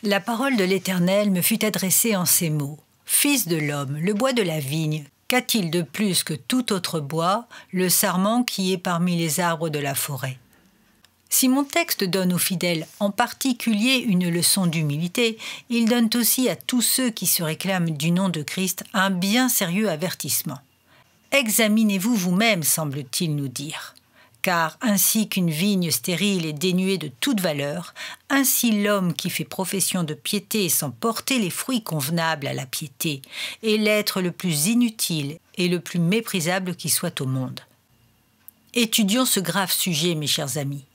La parole de l'Éternel me fut adressée en ces mots. « Fils de l'homme, le bois de la vigne, qu'a-t-il de plus que tout autre bois, le sarment qui est parmi les arbres de la forêt ?» Si mon texte donne aux fidèles en particulier une leçon d'humilité, il donne aussi à tous ceux qui se réclament du nom de Christ un bien sérieux avertissement. Examinez-vous vous-même, semble-t-il nous dire. Car ainsi qu'une vigne stérile est dénuée de toute valeur, ainsi l'homme qui fait profession de piété sans porter les fruits convenables à la piété est l'être le plus inutile et le plus méprisable qui soit au monde. Étudions ce grave sujet, mes chers amis.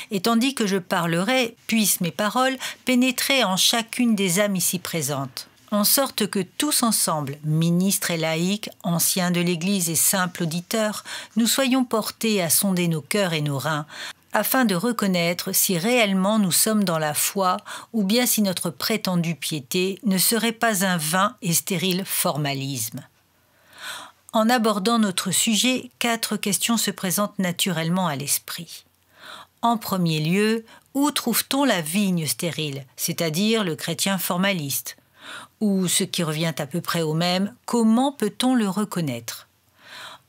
Et tandis que je parlerai, puissent mes paroles pénétrer en chacune des âmes ici présentes, en sorte que tous ensemble, ministres et laïcs, anciens de l'Église et simples auditeurs, nous soyons portés à sonder nos cœurs et nos reins, afin de reconnaître si réellement nous sommes dans la foi ou bien si notre prétendue piété ne serait pas un vain et stérile formalisme. En abordant notre sujet, 4 questions se présentent naturellement à l'esprit. En premier lieu, où trouve-t-on la vigne stérile, c'est-à-dire le chrétien formaliste? Ou, ce qui revient à peu près au même, comment peut-on le reconnaître?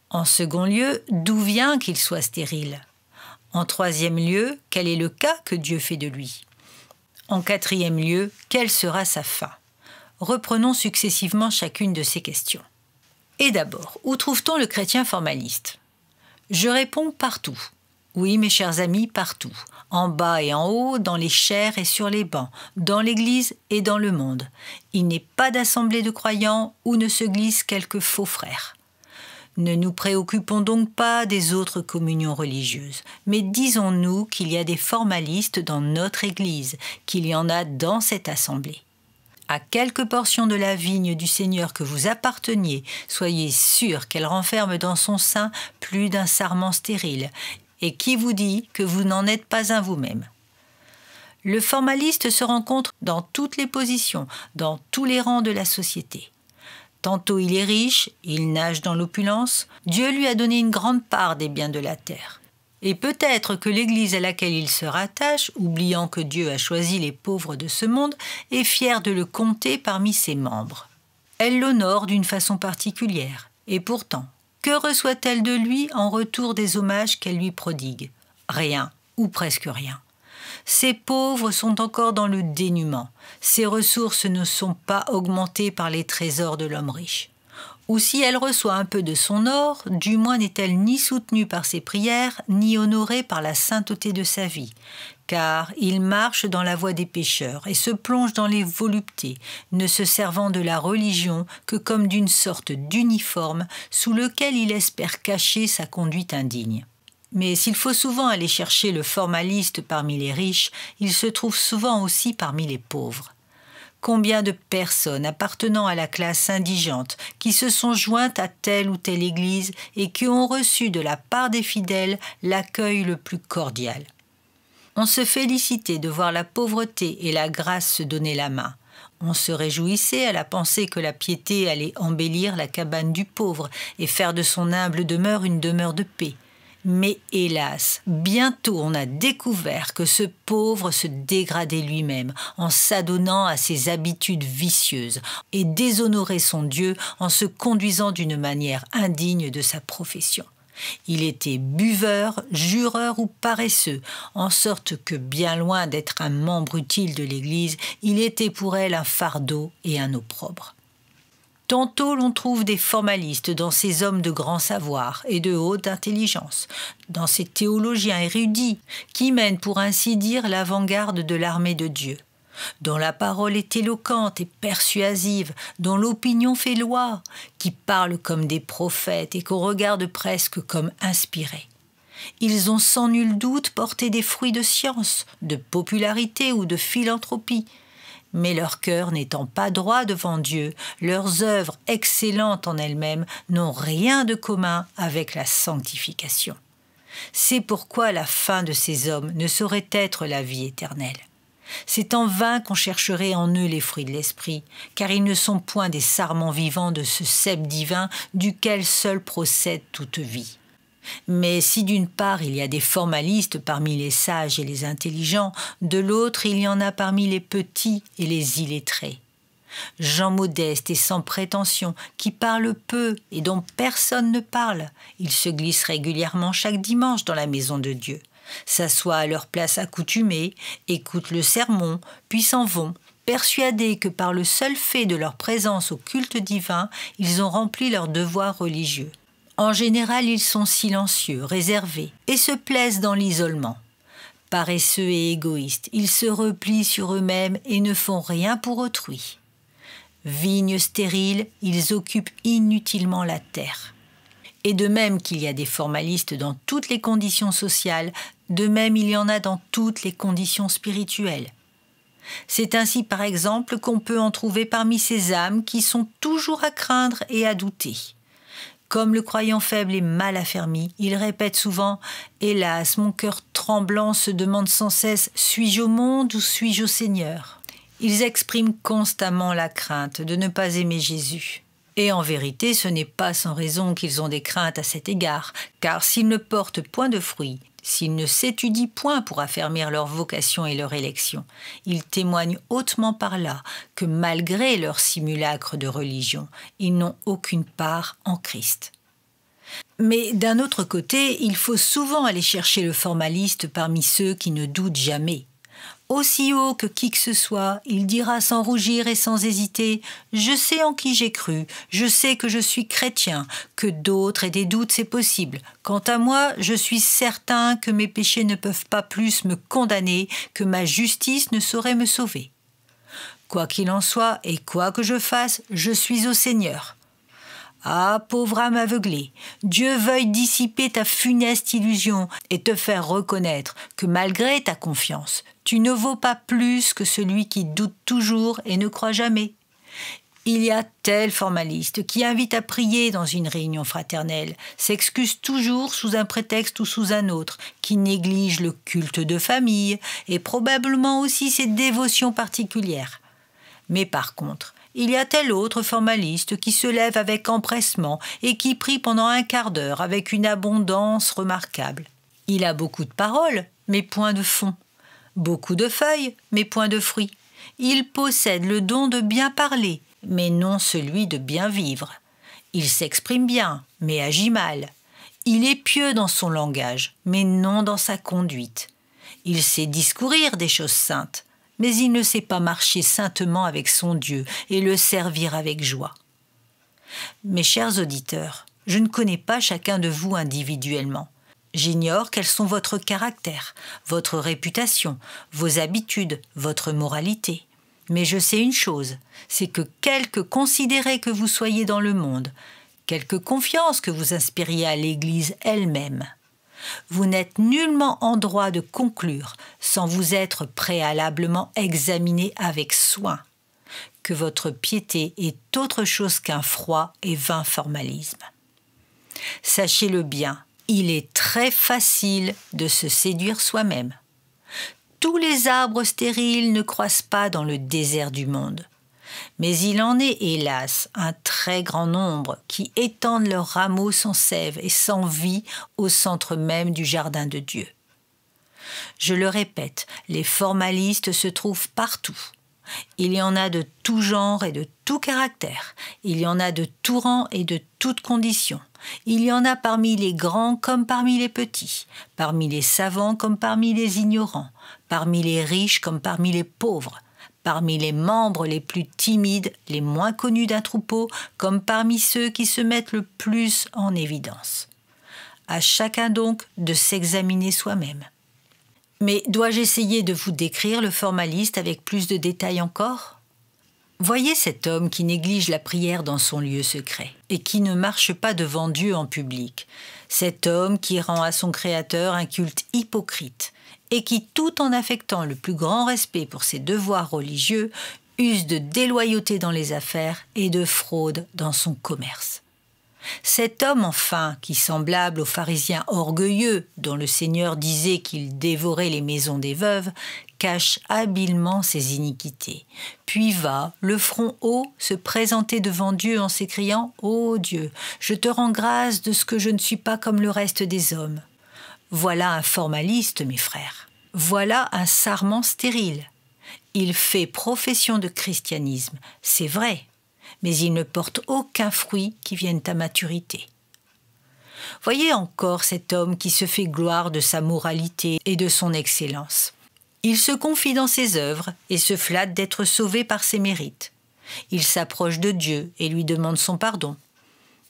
En second lieu, d'où vient qu'il soit stérile? En troisième lieu, quel est le cas que Dieu fait de lui? En quatrième lieu, quelle sera sa fin? Reprenons successivement chacune de ces questions. Et d'abord, où trouve-t-on le chrétien formaliste? Je réponds partout. Oui, mes chers amis, partout, en bas et en haut, dans les chaires et sur les bancs, dans l'Église et dans le monde. Il n'est pas d'assemblée de croyants où ne se glissent quelques faux frères. Ne nous préoccupons donc pas des autres communions religieuses, mais disons-nous qu'il y a des formalistes dans notre Église, qu'il y en a dans cette assemblée. À quelque portion de la vigne du Seigneur que vous apparteniez, soyez sûrs qu'elle renferme dans son sein plus d'un sarment stérile. Et qui vous dit que vous n'en êtes pas un vous-même? Le formaliste se rencontre dans toutes les positions, dans tous les rangs de la société. Tantôt il est riche, il nage dans l'opulence, Dieu lui a donné une grande part des biens de la terre. Et peut-être que l'Église à laquelle il se rattache, oubliant que Dieu a choisi les pauvres de ce monde, est fière de le compter parmi ses membres. Elle l'honore d'une façon particulière, et pourtant, que reçoit-elle de lui en retour des hommages qu'elle lui prodigue? Rien, ou presque rien. Ces pauvres sont encore dans le dénuement. Ses ressources ne sont pas augmentées par les trésors de l'homme riche. Ou si elle reçoit un peu de son or, du moins n'est-elle ni soutenue par ses prières, ni honorée par la sainteté de sa vie. Car il marche dans la voie des pécheurs et se plonge dans les voluptés, ne se servant de la religion que comme d'une sorte d'uniforme sous lequel il espère cacher sa conduite indigne. Mais s'il faut souvent aller chercher le formaliste parmi les riches, il se trouve souvent aussi parmi les pauvres. Combien de personnes appartenant à la classe indigente qui se sont jointes à telle ou telle église et qui ont reçu de la part des fidèles l'accueil le plus cordial. On se félicitait de voir la pauvreté et la grâce se donner la main. On se réjouissait à la pensée que la piété allait embellir la cabane du pauvre et faire de son humble demeure une demeure de paix. Mais hélas, bientôt on a découvert que ce pauvre se dégradait lui-même en s'adonnant à ses habitudes vicieuses et déshonorait son Dieu en se conduisant d'une manière indigne de sa profession. Il était buveur, jureur ou paresseux, en sorte que, bien loin d'être un membre utile de l'Église, il était pour elle un fardeau et un opprobre. Tantôt l'on trouve des formalistes dans ces hommes de grand savoir et de haute intelligence, dans ces théologiens érudits qui mènent pour ainsi dire l'avant-garde de l'armée de Dieu, dont la parole est éloquente et persuasive, dont l'opinion fait loi, qui parlent comme des prophètes et qu'on regarde presque comme inspirés. Ils ont sans nul doute porté des fruits de science, de popularité ou de philanthropie, mais leur cœur n'étant pas droit devant Dieu, leurs œuvres excellentes en elles-mêmes n'ont rien de commun avec la sanctification. C'est pourquoi la fin de ces hommes ne saurait être la vie éternelle. C'est en vain qu'on chercherait en eux les fruits de l'esprit, car ils ne sont point des sarments vivants de ce cep divin duquel seul procède toute vie. Mais si d'une part il y a des formalistes parmi les sages et les intelligents, de l'autre il y en a parmi les petits et les illettrés. Gens modestes et sans prétention, qui parlent peu et dont personne ne parle. Ils se glissent régulièrement chaque dimanche dans la maison de Dieu, s'assoient à leur place accoutumée, écoutent le sermon, puis s'en vont, persuadés que par le seul fait de leur présence au culte divin, ils ont rempli leur devoir religieux. En général, ils sont silencieux, réservés, et se plaisent dans l'isolement. Paresseux et égoïstes, ils se replient sur eux-mêmes et ne font rien pour autrui. Vignes stériles, ils occupent inutilement la terre. Et de même qu'il y a des formalistes dans toutes les conditions sociales, de même il y en a dans toutes les conditions spirituelles. C'est ainsi par exemple qu'on peut en trouver parmi ces âmes qui sont toujours à craindre et à douter. Comme le croyant faible est mal affermi, il répète souvent « Hélas, mon cœur tremblant se demande sans cesse « Suis-je au monde ou suis-je au Seigneur ?» Ils expriment constamment la crainte de ne pas aimer Jésus. Et en vérité, ce n'est pas sans raison qu'ils ont des craintes à cet égard, car s'ils ne portent point de fruits, s'ils ne s'étudient point pour affermir leur vocation et leur élection, ils témoignent hautement par là que malgré leur simulacre de religion, ils n'ont aucune part en Christ. Mais d'un autre côté, il faut souvent aller chercher le formaliste parmi ceux qui ne doutent jamais. Aussi haut que qui que ce soit, il dira sans rougir et sans hésiter « Je sais en qui j'ai cru, je sais que je suis chrétien, que d'autres aient des doutes, c'est possible. Quant à moi, je suis certain que mes péchés ne peuvent pas plus me condamner, que ma justice ne saurait me sauver. Quoi qu'il en soit et quoi que je fasse, je suis au Seigneur. Ah, pauvre âme aveuglée, Dieu veuille dissiper ta funeste illusion et te faire reconnaître que malgré ta confiance, tu ne vaux pas plus que celui qui doute toujours et ne croit jamais. Il y a tel formaliste qui invite à prier dans une réunion fraternelle, s'excuse toujours sous un prétexte ou sous un autre, qui néglige le culte de famille et probablement aussi ses dévotions particulières. Mais par contre, il y a tel autre formaliste qui se lève avec empressement et qui prie pendant un quart d'heure avec une abondance remarquable. Il a beaucoup de paroles, mais point de fond. Beaucoup de feuilles, mais point de fruits. Il possède le don de bien parler, mais non celui de bien vivre. Il s'exprime bien, mais agit mal. Il est pieux dans son langage, mais non dans sa conduite. Il sait discourir des choses saintes, mais il ne sait pas marcher saintement avec son Dieu et le servir avec joie. Mes chers auditeurs, je ne connais pas chacun de vous individuellement. J'ignore quels sont votre caractère, votre réputation, vos habitudes, votre moralité. Mais je sais une chose, c'est que quelque considéré que vous soyez dans le monde, quelque confiance que vous inspiriez à l'Église elle-même, vous n'êtes nullement en droit de conclure, sans vous être préalablement examiné avec soin, que votre piété est autre chose qu'un froid et vain formalisme. Sachez-le bien, il est très facile de se séduire soi-même. Tous les arbres stériles ne croissent pas dans le désert du monde. Mais il en est, hélas, un très grand nombre qui étendent leurs rameaux sans sève et sans vie au centre même du jardin de Dieu. Je le répète, les formalistes se trouvent partout. Il y en a de tout genre et de tout caractère. Il y en a de tout rang et de toutes conditions. Il y en a parmi les grands comme parmi les petits, parmi les savants comme parmi les ignorants, parmi les riches comme parmi les pauvres, parmi les membres les plus timides, les moins connus d'un troupeau, comme parmi ceux qui se mettent le plus en évidence. À chacun donc de s'examiner soi-même. Mais dois-je essayer de vous décrire le formaliste avec plus de détails encore ? Voyez cet homme qui néglige la prière dans son lieu secret et qui ne marche pas devant Dieu en public. Cet homme qui rend à son Créateur un culte hypocrite et qui, tout en affectant le plus grand respect pour ses devoirs religieux, use de déloyauté dans les affaires et de fraude dans son commerce. Cet homme, enfin, qui, semblable aux pharisiens orgueilleux dont le Seigneur disait qu'il dévorait les maisons des veuves, cache habilement ses iniquités, puis va, le front haut, se présenter devant Dieu en s'écriant « Ô Dieu, je te rends grâce de ce que je ne suis pas comme le reste des hommes. » Voilà un formaliste, mes frères. Voilà un sarment stérile. Il fait profession de christianisme, c'est vrai, mais il ne porte aucun fruit qui vienne à maturité. Voyez encore cet homme qui se fait gloire de sa moralité et de son excellence. Il se confie dans ses œuvres et se flatte d'être sauvé par ses mérites. Il s'approche de Dieu et lui demande son pardon.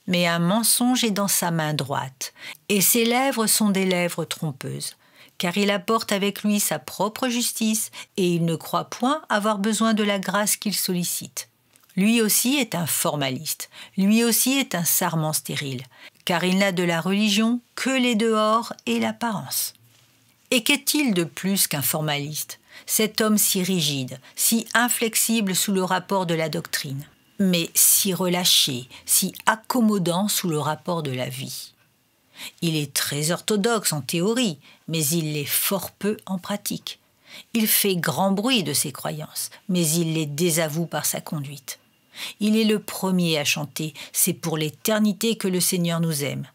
Mais un mensonge est dans sa main droite, et ses lèvres sont des lèvres trompeuses, car il apporte avec lui sa propre justice et il ne croit point avoir besoin de la grâce qu'il sollicite. Lui aussi est un formaliste, lui aussi est un sarment stérile, car il n'a de la religion que les dehors et l'apparence. Et qu'est-il de plus qu'un formaliste, cet homme si rigide, si inflexible sous le rapport de la doctrine, mais si relâché, si accommodant sous le rapport de la vie? Il est très orthodoxe en théorie, mais il l'est fort peu en pratique. Il fait grand bruit de ses croyances, mais il les désavoue par sa conduite. Il est le premier à chanter « C'est pour l'éternité que le Seigneur nous aime ».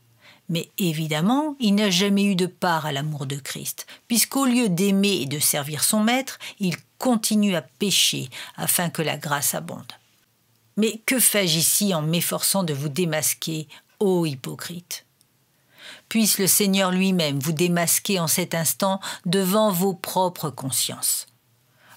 Mais évidemment, il n'a jamais eu de part à l'amour de Christ, puisqu'au lieu d'aimer et de servir son Maître, il continue à pécher afin que la grâce abonde. Mais que fais-je ici en m'efforçant de vous démasquer, ô hypocrite? Puisse le Seigneur lui-même vous démasquer en cet instant devant vos propres consciences.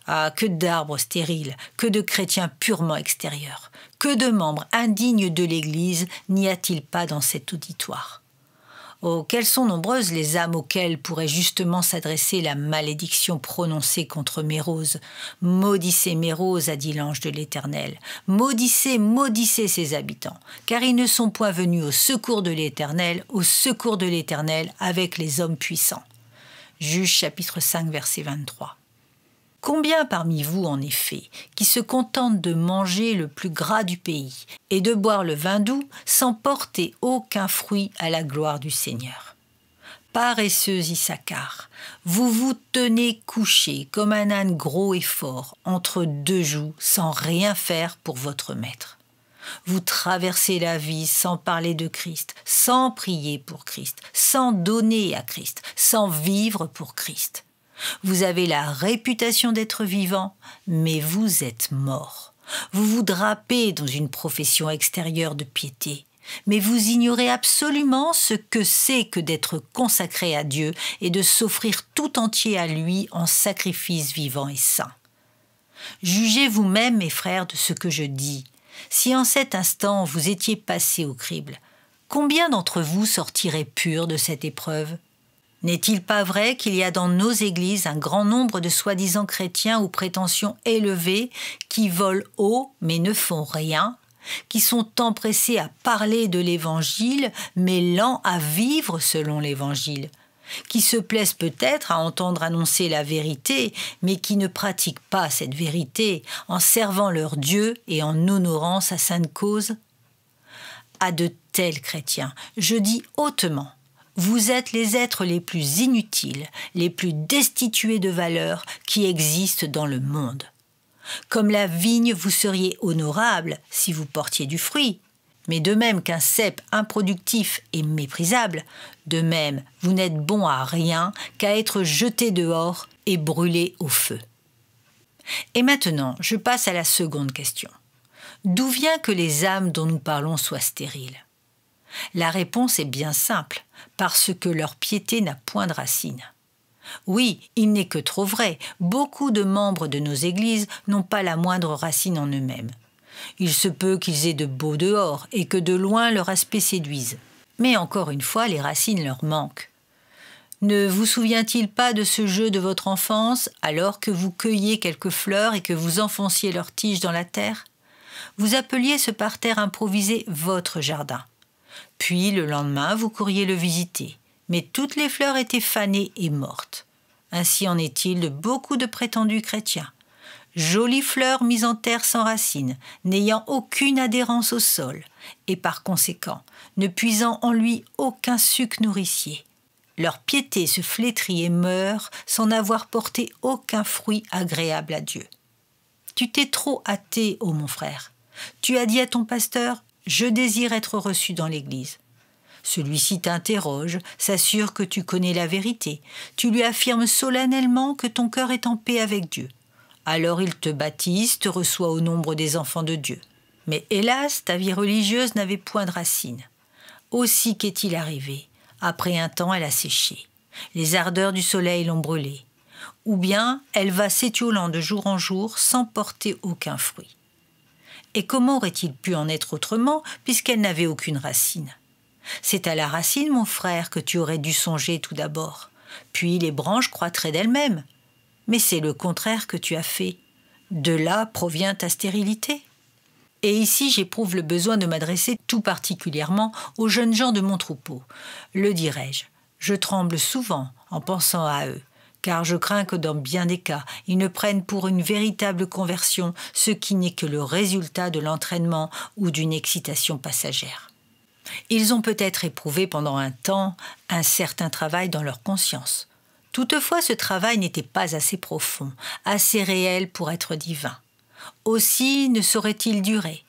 Ah, que d'arbres stériles, que de chrétiens purement extérieurs, que de membres indignes de l'Église n'y a-t-il pas dans cet auditoire? Oh, quelles sont nombreuses les âmes auxquelles pourrait justement s'adresser la malédiction prononcée contre Mérose. « Maudissez Mérose, a dit l'ange de l'Éternel. Maudissez, maudissez ses habitants, car ils ne sont point venus au secours de l'Éternel avec les hommes puissants. » Juge chapitre 5, verset 23. Combien parmi vous, en effet, qui se contentent de manger le plus gras du pays et de boire le vin doux sans porter aucun fruit à la gloire du Seigneur? Paresseux Issachar, vous vous tenez couché comme un âne gros et fort entre deux jougs sans rien faire pour votre maître. Vous traversez la vie sans parler de Christ, sans prier pour Christ, sans donner à Christ, sans vivre pour Christ. Vous avez la réputation d'être vivant, mais vous êtes mort. Vous vous drapez dans une profession extérieure de piété, mais vous ignorez absolument ce que c'est que d'être consacré à Dieu et de s'offrir tout entier à lui en sacrifice vivant et saint. Jugez vous-même, mes frères, de ce que je dis. Si en cet instant vous étiez passés au crible, combien d'entre vous sortiraient purs de cette épreuve? N'est-il pas vrai qu'il y a dans nos églises un grand nombre de soi-disant chrétiens aux prétentions élevées qui volent haut mais ne font rien, qui sont empressés à parler de l'Évangile mais lents à vivre selon l'Évangile, qui se plaisent peut-être à entendre annoncer la vérité mais qui ne pratiquent pas cette vérité en servant leur Dieu et en honorant sa sainte cause? À de tels chrétiens, je dis hautement: vous êtes les êtres les plus inutiles, les plus destitués de valeur qui existent dans le monde. Comme la vigne, vous seriez honorable si vous portiez du fruit, mais de même qu'un cep improductif est méprisable, de même vous n'êtes bon à rien qu'à être jeté dehors et brûlé au feu. Et maintenant, je passe à la seconde question. D'où vient que les âmes dont nous parlons soient stériles? La réponse est bien simple, parce que leur piété n'a point de racine. Oui, il n'est que trop vrai, beaucoup de membres de nos églises n'ont pas la moindre racine en eux-mêmes. Il se peut qu'ils aient de beaux dehors et que de loin leur aspect séduise. Mais encore une fois, les racines leur manquent. Ne vous souvient-il pas de ce jeu de votre enfance, alors que vous cueilliez quelques fleurs et que vous enfonciez leurs tiges dans la terre? Vous appeliez ce parterre improvisé votre jardin. Puis, le lendemain, vous courriez le visiter. Mais toutes les fleurs étaient fanées et mortes. Ainsi en est-il de beaucoup de prétendus chrétiens. jolie fleur mise en terre sans racines, n'ayant aucune adhérence au sol, et par conséquent, ne puisant en lui aucun suc nourricier. Leur piété se flétrit et meurt sans n'avoir porté aucun fruit agréable à Dieu. Tu t'es trop hâté, ô mon frère. Tu as dit à ton pasteur « Je désire être reçu dans l'Église ». Celui-ci t'interroge, s'assure que tu connais la vérité. Tu lui affirmes solennellement que ton cœur est en paix avec Dieu. Alors il te baptise, te reçoit au nombre des enfants de Dieu. Mais hélas, ta vie religieuse n'avait point de racines. Aussi qu'est-il arrivé? Après un temps, elle a séché. Les ardeurs du soleil l'ont brûlée. Ou bien, elle va s'étiolant de jour en jour sans porter aucun fruit. Et comment aurait-il pu en être autrement, puisqu'elle n'avait aucune racine? C'est à la racine, mon frère, que tu aurais dû songer tout d'abord. Puis les branches croîtraient d'elles-mêmes. Mais c'est le contraire que tu as fait. De là provient ta stérilité. Et ici, j'éprouve le besoin de m'adresser tout particulièrement aux jeunes gens de mon troupeau. Le dirai-je, je tremble souvent en pensant à eux, car je crains que dans bien des cas, ils ne prennent pour une véritable conversion ce qui n'est que le résultat de l'entraînement ou d'une excitation passagère. Ils ont peut-être éprouvé pendant un temps un certain travail dans leur conscience. Toutefois, ce travail n'était pas assez profond, assez réel pour être divin. Aussi ne saurait-il durer.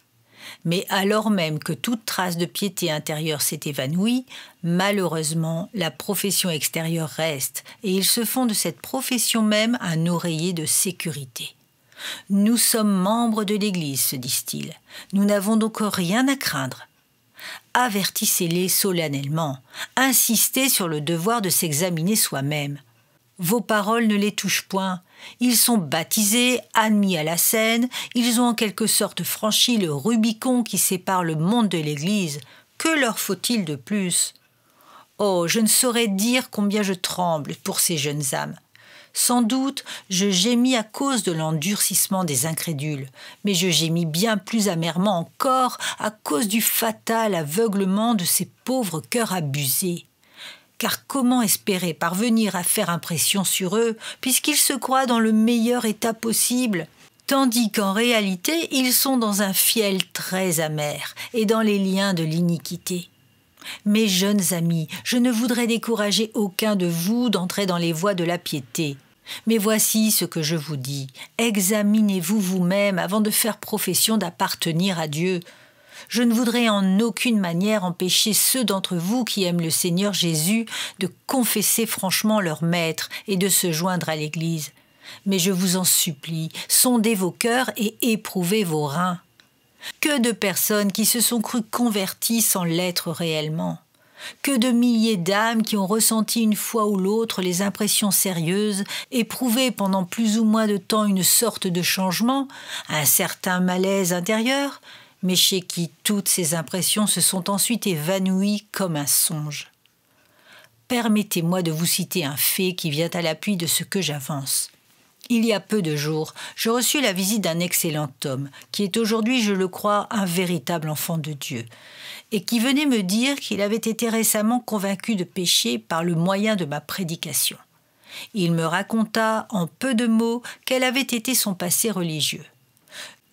Mais alors même que toute trace de piété intérieure s'est évanouie, malheureusement, la profession extérieure reste, et ils se font de cette profession même un oreiller de sécurité. Nous sommes membres de l'Église, se disent-ils. Nous n'avons donc rien à craindre. Avertissez-les solennellement. Insistez sur le devoir de s'examiner soi-même. Vos paroles ne les touchent point. Ils sont baptisés, admis à la scène, ils ont en quelque sorte franchi le Rubicon qui sépare le monde de l'Église. Que leur faut-il de plus? Oh, je ne saurais dire combien je tremble pour ces jeunes âmes. Sans doute, je gémis à cause de l'endurcissement des incrédules, mais je gémis bien plus amèrement encore à cause du fatal aveuglement de ces pauvres cœurs abusés. Car comment espérer parvenir à faire impression sur eux, puisqu'ils se croient dans le meilleur état possible, tandis qu'en réalité, ils sont dans un fiel très amer et dans les liens de l'iniquité. Mes jeunes amis, je ne voudrais décourager aucun de vous d'entrer dans les voies de la piété. Mais voici ce que je vous dis, examinez-vous vous-même avant de faire profession d'appartenir à Dieu. Je ne voudrais en aucune manière empêcher ceux d'entre vous qui aiment le Seigneur Jésus de confesser franchement leur Maître et de se joindre à l'Église. Mais je vous en supplie, sondez vos cœurs et éprouvez vos reins. Que de personnes qui se sont crues converties sans l'être réellement. Que de milliers d'âmes qui ont ressenti une fois ou l'autre les impressions sérieuses, éprouvé pendant plus ou moins de temps une sorte de changement, un certain malaise intérieur, mais chez qui toutes ces impressions se sont ensuite évanouies comme un songe. Permettez-moi de vous citer un fait qui vient à l'appui de ce que j'avance. Il y a peu de jours, je reçus la visite d'un excellent homme, qui est aujourd'hui, je le crois, un véritable enfant de Dieu, et qui venait me dire qu'il avait été récemment convaincu de péché par le moyen de ma prédication. Il me raconta en peu de mots quel avait été son passé religieux.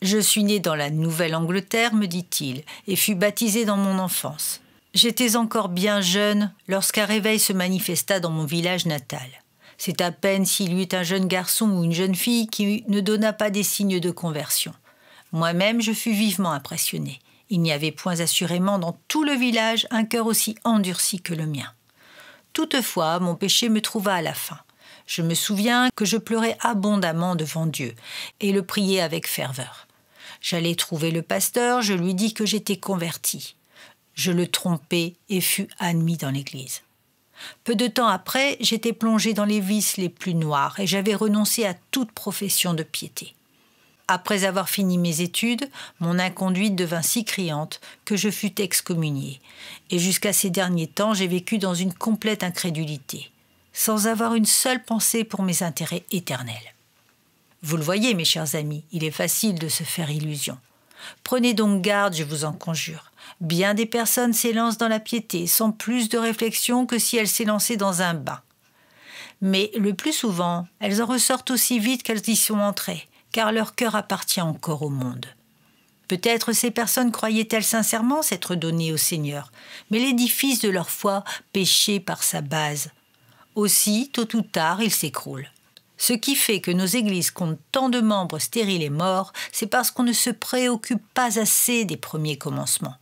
Je suis né dans la Nouvelle-Angleterre, me dit-il, et fus baptisé dans mon enfance. J'étais encore bien jeune lorsqu'un réveil se manifesta dans mon village natal. C'est à peine s'il y eut un jeune garçon ou une jeune fille qui ne donna pas des signes de conversion. Moi-même, je fus vivement impressionné. Il n'y avait point assurément dans tout le village un cœur aussi endurci que le mien. Toutefois, mon péché me trouva à la fin. Je me souviens que je pleurais abondamment devant Dieu et le priais avec ferveur. J'allai trouver le pasteur, je lui dis que j'étais converti. Je le trompai et fus admis dans l'Église. Peu de temps après, j'étais plongé dans les vices les plus noirs et j'avais renoncé à toute profession de piété. Après avoir fini mes études, mon inconduite devint si criante que je fus excommunié. Et jusqu'à ces derniers temps, j'ai vécu dans une complète incrédulité, sans avoir une seule pensée pour mes intérêts éternels. Vous le voyez, mes chers amis, il est facile de se faire illusion. Prenez donc garde, je vous en conjure. Bien des personnes s'élancent dans la piété sans plus de réflexion que si elles s'élançaient dans un bain. Mais le plus souvent, elles en ressortent aussi vite qu'elles y sont entrées, car leur cœur appartient encore au monde. Peut-être ces personnes croyaient-elles sincèrement s'être données au Seigneur, mais l'édifice de leur foi péchait par sa base. Aussi, tôt ou tard, il s'écroule. Ce qui fait que nos églises comptent tant de membres stériles et morts, c'est parce qu'on ne se préoccupe pas assez des premiers commencements.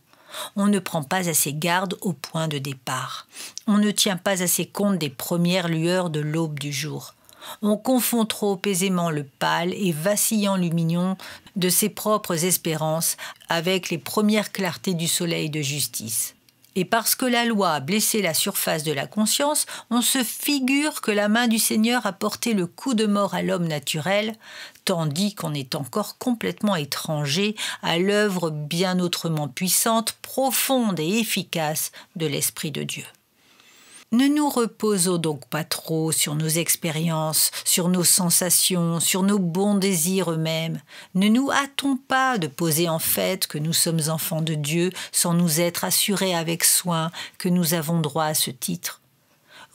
On ne prend pas assez garde au point de départ. On ne tient pas assez compte des premières lueurs de l'aube du jour. On confond trop aisément le pâle et vacillant lumignon de ses propres espérances avec les premières clartés du soleil de justice. Et parce que la loi a blessé la surface de la conscience, on se figure que la main du Seigneur a porté le coup de mort à l'homme naturel, tandis qu'on est encore complètement étranger à l'œuvre bien autrement puissante, profonde et efficace de l'Esprit de Dieu. Ne nous reposons donc pas trop sur nos expériences, sur nos sensations, sur nos bons désirs eux-mêmes. Ne nous hâtons pas de poser en fait que nous sommes enfants de Dieu sans nous être assurés avec soin que nous avons droit à ce titre.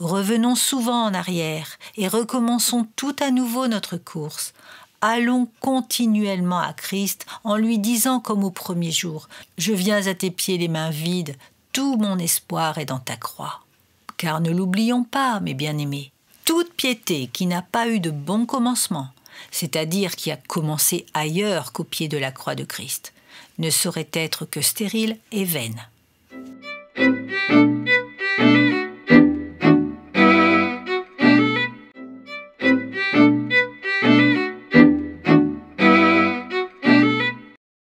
Revenons souvent en arrière et recommençons tout à nouveau notre course. Allons continuellement à Christ en lui disant comme au premier jour « Je viens à tes pieds les mains vides, tout mon espoir est dans ta croix ». Car ne l'oublions pas, mes bien-aimés, toute piété qui n'a pas eu de bon commencement, c'est-à-dire qui a commencé ailleurs qu'au pied de la croix de Christ, ne saurait être que stérile et vaine.